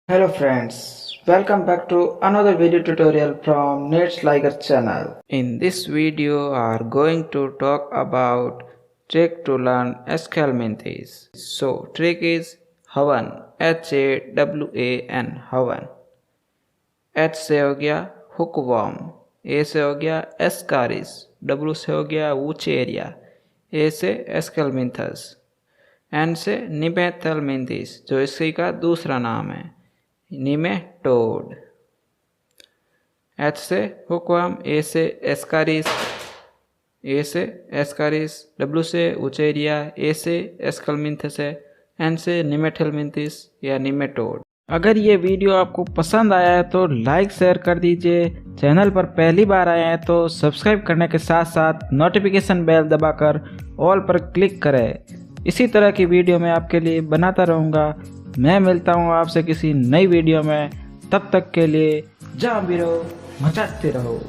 Hello friends, welcome back to another video tutorial from NEET'S Liger channel. In this video we are going to talk about trick to learn Aschelminthus. So trick is हवन, HAWAN हवन। H से हो गया hookworm, A से हो गया एस्कारिस, W से हो गया वूचेरिया, A से एस्केलमिंथस, N से निमेथलमिंथिस जो इसी का दूसरा नाम है निमेटोड। H से हुकवर्म, A से एस्कारिस, W से वूचेरिया, A से एस्केलमिंथस है, N से निमेथलमिंथिस या निमेटोड। अगर ये वीडियो आपको पसंद आया है तो लाइक शेयर कर दीजिए। चैनल पर पहली बार आए हैं तो सब्सक्राइब करने के साथ साथ नोटिफिकेशन बेल दबाकर ऑल पर क्लिक करें। इसी तरह की वीडियो मैं आपके लिए बनाता रहूँगा। मैं मिलता हूँ आपसे किसी नई वीडियो में, तब तक के लिए जहाँ भी रहो मचाते रहो।